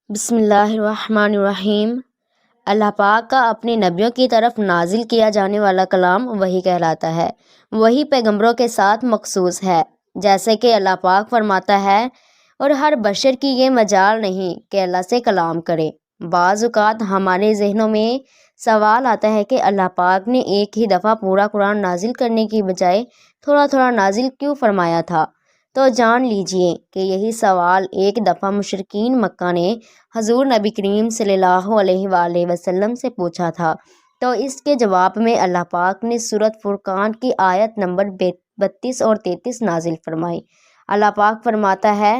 بسم اللہ الرحمن الرحیم۔ اللہ پاک کا اپنے نبیوں کی طرف نازل کیا جانے والا کلام وحی کہلاتا ہے۔ وحی پیغمبروں کے ساتھ مخصوص ہے، جیسے کہ اللہ پاک فرماتا ہے، اور ہر بشر کی یہ مجال نہیں کہ اللہ سے کلام کرے۔ بعض اوقات ہمارے ذہنوں میں سوال آتا ہے کہ اللہ پاک نے ایک ہی دفعہ پورا قرآن نازل کرنے کی بجائے تھوڑا تھوڑا نازل کیوں فرمایا تھا؟ تو جان لیجئے کہ یہی سوال ایک دفعہ مشرکین مکہ نے حضور نبی کریم صلی اللہ علیہ وآلہ وسلم سے پوچھا تھا، تو اس کے جواب میں اللہ پاک نے سورۃ فرقان کی آیت نمبر 32 اور 33 نازل فرمائی۔ اللہ پاک فرماتا ہے،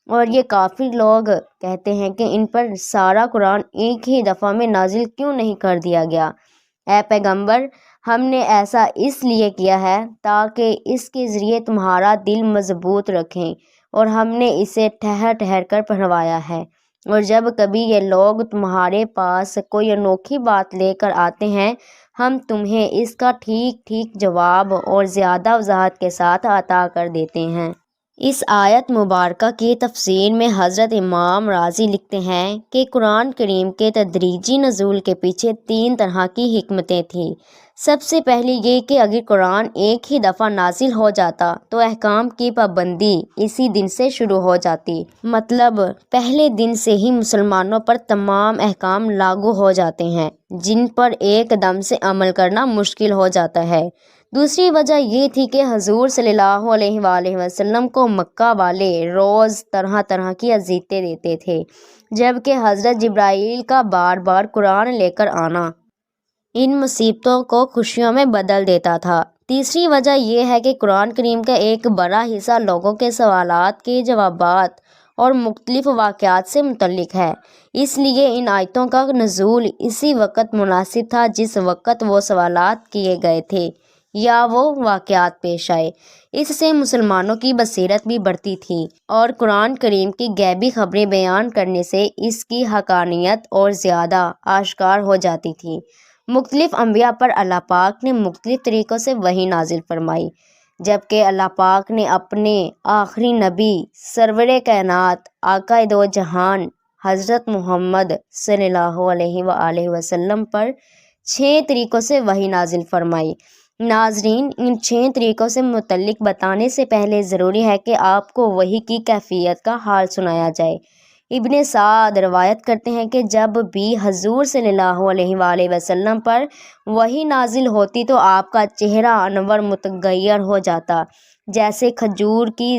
اور یہ کافر لوگ کہتے ہیں کہ ان پر سارا قرآن ایک ہی دفعہ میں نازل کیوں نہیں کر دیا گیا؟ اے پیغمبر، ہم نے ایسا اس لیے کیا ہے تاکہ اس کے ذریعے تمہارا دل مضبوط رکھیں، اور ہم نے اسے ٹھہر ٹھہر کر پڑھوایا ہے، اور جب کبھی یہ لوگ تمہارے پاس کوئی انوکھی بات لے کر آتے ہیں، ہم تمہیں اس کا ٹھیک ٹھیک جواب اور زیادہ وضاحت کے ساتھ عطا کر دیتے ہیں۔ اس آیت مبارکہ کی تفسیر میں حضرت امام رازی لکھتے ہیں کہ قرآن کریم کے تدریجی نزول کے پیچھے 3 طرح کی حکمتیں تھیں۔ سب سے پہلی یہ کہ اگر قرآن ایک ہی دفعہ نازل ہو جاتا تو احکام کی پابندی اسی دن سے شروع ہو جاتی، مطلب پہلے دن سے ہی مسلمانوں پر تمام احکام لاگو ہو جاتے ہیں جن پر ایک دم سے عمل کرنا مشکل ہو جاتا ہے۔ دوسری وجہ یہ تھی کہ حضور صلی اللہ علیہ وآلہ وسلم کو مکہ والے روز طرح طرح کی اذیتیں دیتے تھے، جبکہ حضرت جبرائیل کا بار بار قرآن لے کر آنا ان مصیبتوں کو خوشیوں میں بدل دیتا تھا۔ تیسری وجہ یہ ہے کہ قرآن کریم کا ایک بڑا حصہ لوگوں کے سوالات کے جوابات اور مختلف واقعات سے متعلق ہے، اس لیے ان آیتوں کا نزول اسی وقت مناسب تھا جس وقت وہ سوالات کیے گئے تھے یا وہ واقعات پیش آئے۔ اس سے مسلمانوں کی بصیرت بھی بڑھتی تھی، اور قرآن کریم کی غیبی خبریں بیان کرنے سے اس کی حقانیت اور زیادہ آشکار ہو جاتی تھی۔ مختلف انبیاء پر اللہ پاک نے مختلف طریقوں سے وحی نازل فرمائی، جبکہ اللہ پاک نے اپنے آخری نبی سرور کائنات آقا دو جہان حضرت محمد صلی اللہ علیہ وآلہ وسلم پر 6 طریقوں سے وحی نازل فرمائی۔ ناظرین، ان 6 طریقوں سے متعلق بتانے سے پہلے ضروری ہے کہ آپ کو وحی کی کیفیت کا حال سنایا جائے۔ ابن سعد روایت کرتے ہیں کہ جب بھی حضور صلی اللہ علیہ وآلہ وسلم پر وحی نازل ہوتی تو آپ کا چہرہ انور متغیر ہو جاتا، جیسے کھجور کی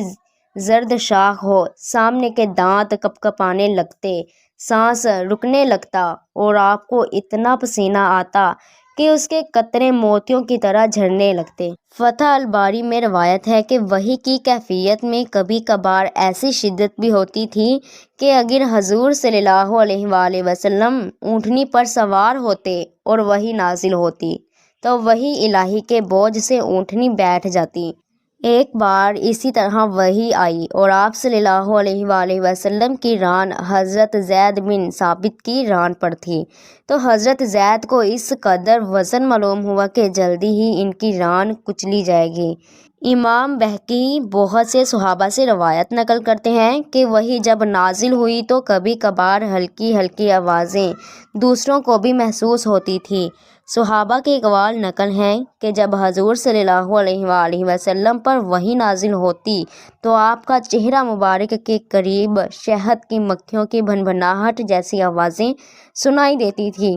زرد شاخ ہو، سامنے کے دانت کپکپانے لگتے، سانس رکنے لگتا، اور آپ کو اتنا پسینہ آتا کہ اس کے قطرے موتیوں کی طرح جھرنے لگتے۔ فتح الباری میں روایت ہے کہ وحی کی کیفیت میں کبھی کبھار ایسی شدت بھی ہوتی تھی کہ اگر حضور صلی اللہ علیہ وآلہ وسلم اونٹنی پر سوار ہوتے اور وحی نازل ہوتی تو وحی الہی کے بوجھ سے اونٹنی بیٹھ جاتی۔ ایک بار اسی طرح وحی آئی اور آپ صلی اللہ علیہ وآلہ وسلم کی ران حضرت زید بن ثابت کی ران پر تھی، تو حضرت زید کو اس قدر وزن معلوم ہوا کہ جلدی ہی ان کی ران کچلی جائے گی۔ امام بہقی بہت سے صحابہ سے روایت نقل کرتے ہیں کہ وحی جب نازل ہوئی تو کبھی کبھار ہلکی ہلکی آوازیں دوسروں کو بھی محسوس ہوتی تھی۔ صحابہ کے اقوال نقل ہیں کہ جب حضور صلی اللہ علیہ وآلہ وسلم پر وحی نازل ہوتی تو آپ کا چہرہ مبارک کے قریب شہد کی مکھیوں کی بھنبھناہٹ جیسی آوازیں سنائی دیتی تھی۔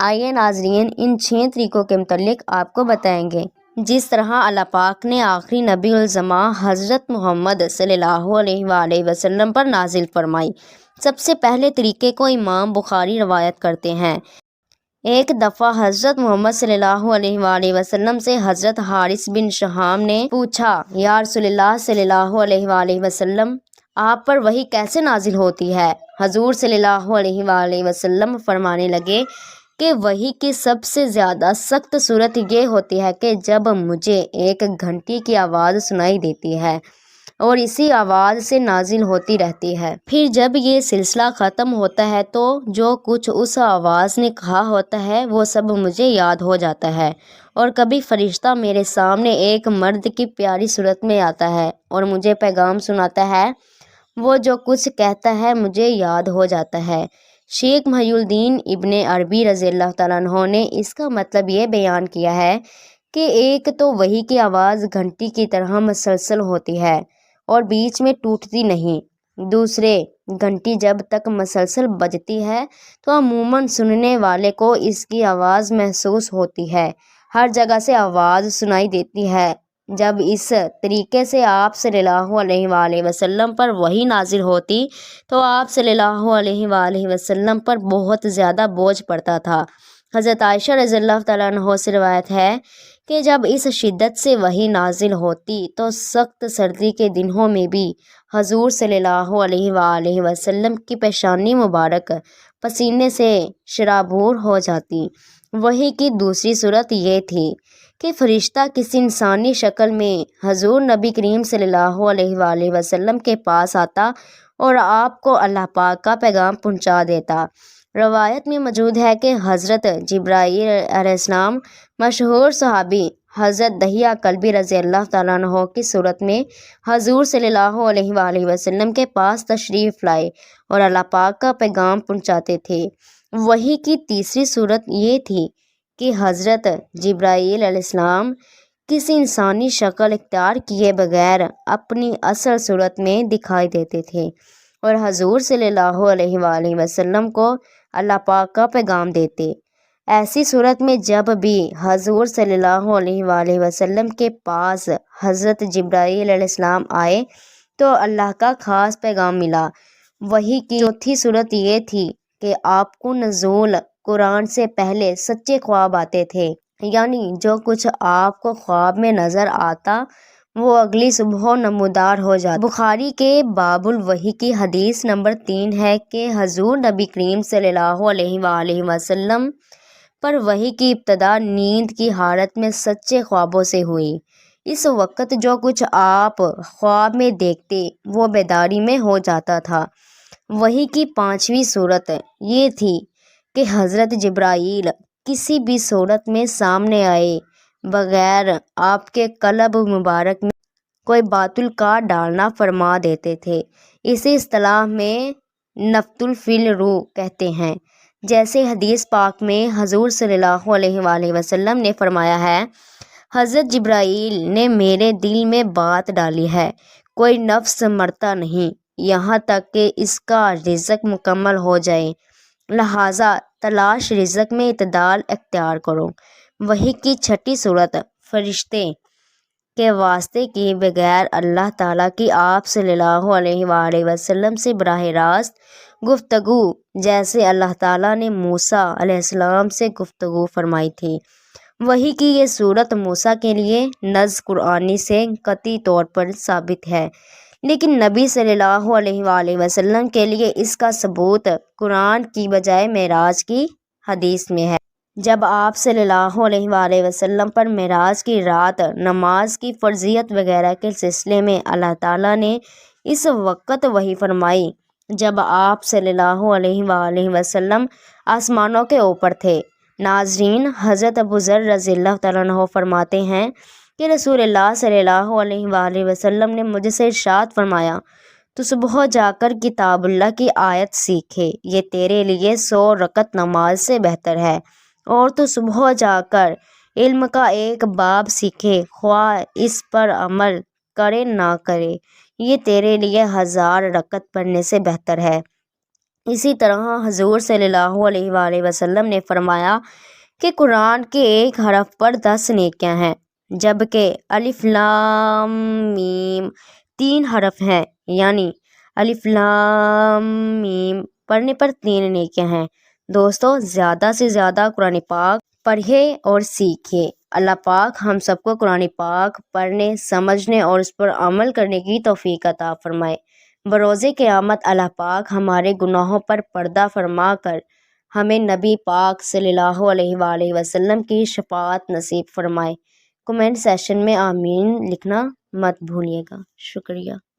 آئیے ناظرین، ان 6 طریقوں کے متعلق آپ کو بتائیں گے جس طرح اللہ پاک نے آخری نبی الزما حضرت محمد صلی اللہ علیہ وآلہ وسلم پر نازل فرمائی۔ سب سے پہلے طریقے کو امام بخاری روایت کرتے ہیں۔ ایک دفعہ حضرت محمد صلی اللہ علیہ وآلہ وسلم سے حضرت حارث بن شہام نے پوچھا، یا رسول اللہ صلی اللہ علیہ وآلہ وسلم، آپ پر وحی کیسے نازل ہوتی ہے؟ حضور صلی اللہ علیہ وآلہ وسلم فرمانے لگے کہ وحی کی سب سے زیادہ سخت صورت یہ ہوتی ہے کہ جب مجھے ایک گھنٹی کی آواز سنائی دیتی ہے اور اسی آواز سے نازل ہوتی رہتی ہے، پھر جب یہ سلسلہ ختم ہوتا ہے تو جو کچھ اس آواز نے کہا ہوتا ہے وہ سب مجھے یاد ہو جاتا ہے، اور کبھی فرشتہ میرے سامنے ایک مرد کی پیاری صورت میں آتا ہے اور مجھے پیغام سناتا ہے، وہ جو کچھ کہتا ہے مجھے یاد ہو جاتا ہے۔ شیخ محی الدین ابن عربی رضی اللہ تعالیٰ عنہ نے اس کا مطلب یہ بیان کیا ہے کہ ایک تو وحی کی آواز گھنٹی کی طرح مسلسل ہوتی ہے اور بیچ میں ٹوٹتی نہیں، دوسرے گھنٹی جب تک مسلسل بجتی ہے تو عموماً سننے والے کو اس کی آواز محسوس ہوتی ہے، ہر جگہ سے آواز سنائی دیتی ہے۔ جب اس طریقے سے آپ صلی اللہ علیہ وآلہ وسلم پر وحی نازل ہوتی تو آپ صلی اللہ علیہ وآلہ وسلم پر بہت زیادہ بوجھ پڑتا تھا۔ حضرت عائشہ رضی اللہ تعالیٰ عنہ سے روایت ہے کہ جب اس شدت سے وحی نازل ہوتی تو سخت سردی کے دنوں میں بھی حضور صلی اللہ علیہ وآلہ وسلم کی پیشانی مبارک پسینے سے شرابور ہو جاتی۔ وحی کی دوسری صورت یہ تھی کہ فرشتہ کسی انسانی شکل میں حضور نبی کریم صلی اللہ علیہ وآلہ وسلم کے پاس آتا اور آپ کو اللہ پاک کا پیغام پہنچا دیتا۔ روایت میں موجود ہے کہ حضرت جبرائیل علیہ السلام مشہور صحابی حضرت دحیہ کلبی رضی اللہ تعالیٰ عنہ کی صورت میں حضور صلی اللہ علیہ وآلہ وسلم کے پاس تشریف لائے اور اللہ پاک کا پیغام پہنچاتے تھے۔ وحی کی تیسری صورت یہ تھی کہ حضرت جبرائیل علیہ السلام کسی انسانی شکل اختیار کیے بغیر اپنی اصل صورت میں دکھائی دیتے تھے اور حضور صلی اللہ علیہ وآلہ وسلم کو اللہ پاک کا پیغام دیتے۔ ایسی صورت میں جب بھی حضور صلی اللہ علیہ وآلہ وسلم کے پاس حضرت جبرائیل علیہ السلام آئے تو اللہ کا خاص پیغام ملا۔ وحی کی چوتھی صورت یہ تھی کہ آپ کو نزول قرآن سے پہلے سچے خواب آتے تھے، یعنی جو کچھ آپ کو خواب میں نظر آتا وہ اگلی صبح نمودار ہو جاتا۔ بخاری کے باب الوحی کی حدیث نمبر 3 ہے کہ حضور نبی کریم صلی اللہ علیہ وآلہ وسلم پر وحی کی ابتدا نیند کی حالت میں سچے خوابوں سے ہوئی۔ اس وقت جو کچھ آپ خواب میں دیکھتے وہ بیداری میں ہو جاتا تھا۔ وحی کی پانچویں صورت یہ تھی کہ حضرت جبرائیل کسی بھی صورت میں سامنے آئے بغیر آپ کے قلب مبارک میں کوئی باطل کار ڈالنا فرما دیتے تھے۔ اسی اصطلاح میں نفث فی الروح کہتے ہیں۔ جیسے حدیث پاک میں حضور صلی اللہ علیہ وآلہ وسلم نے فرمایا ہے، حضرت جبرائیل نے میرے دل میں بات ڈالی ہے، کوئی نفس مرتا نہیں یہاں تک کہ اس کا رزق مکمل ہو جائے، لہٰذا تلاش رزق میں اعتدال اختیار کرو۔ وحی کی چھٹی صورت فرشتے کے واسطے کے بغیر اللہ تعالیٰ کی آپ صلی اللہ علیہ وآلہ وسلم سے براہ راست گفتگو، جیسے اللہ تعالیٰ نے موسیٰ علیہ السلام سے گفتگو فرمائی تھی۔ وحی کی یہ صورت موسیٰ کے لیے نص قرآنی سے قطعی طور پر ثابت ہے، لیکن نبی صلی اللہ علیہ وآلہ وسلم کے لیے اس کا ثبوت قرآن کی بجائے معراج کی حدیث میں ہے۔ جب آپ صلی اللہ علیہ وآلہ وسلم پر معراج کی رات نماز کی فرضیت وغیرہ کے سلسلے میں اللہ تعالیٰ نے اس وقت وحی فرمائی جب آپ صلی اللہ علیہ وآلہ وسلم آسمانوں کے اوپر تھے۔ ناظرین، حضرت ابو ذر رضی اللہ تعالیٰ عنہ فرماتے ہیں کہ رسول اللہ صلی اللہ علیہ وآلہ وسلم نے مجھ سے ارشاد فرمایا، تو صبح جا کر کتاب اللہ کی آیت سیکھے، یہ تیرے لیے 100 رکعت نماز سے بہتر ہے، اور تو صبح جا کر علم کا ایک باب سیکھے، خواہ اس پر عمل کرے نہ کرے، یہ تیرے لیے 1000 رکعت پڑھنے سے بہتر ہے۔ اسی طرح حضور صلی اللہ علیہ وآلہ وسلم نے فرمایا کہ قرآن کے ایک حرف پر 10 نیکیاں ہیں، جبکہ الف لام میم 3 حرف ہیں، یعنی الف لام میم پڑھنے پر 3 نیکیاں ہیں۔ دوستو، زیادہ سے زیادہ قرآن پاک پڑھے اور سیکھے۔ اللہ پاک ہم سب کو قرآن پاک پڑھنے، سمجھنے اور اس پر عمل کرنے کی توفیق عطا فرمائے۔ بروز قیامت اللہ پاک ہمارے گناہوں پر پردہ فرما کر ہمیں نبی پاک صلی اللہ علیہ وآلہ وسلم کی شفاعت نصیب فرمائے۔ کمنٹ سیشن میں آمین لکھنا مت بھولیے گا۔ شکریہ۔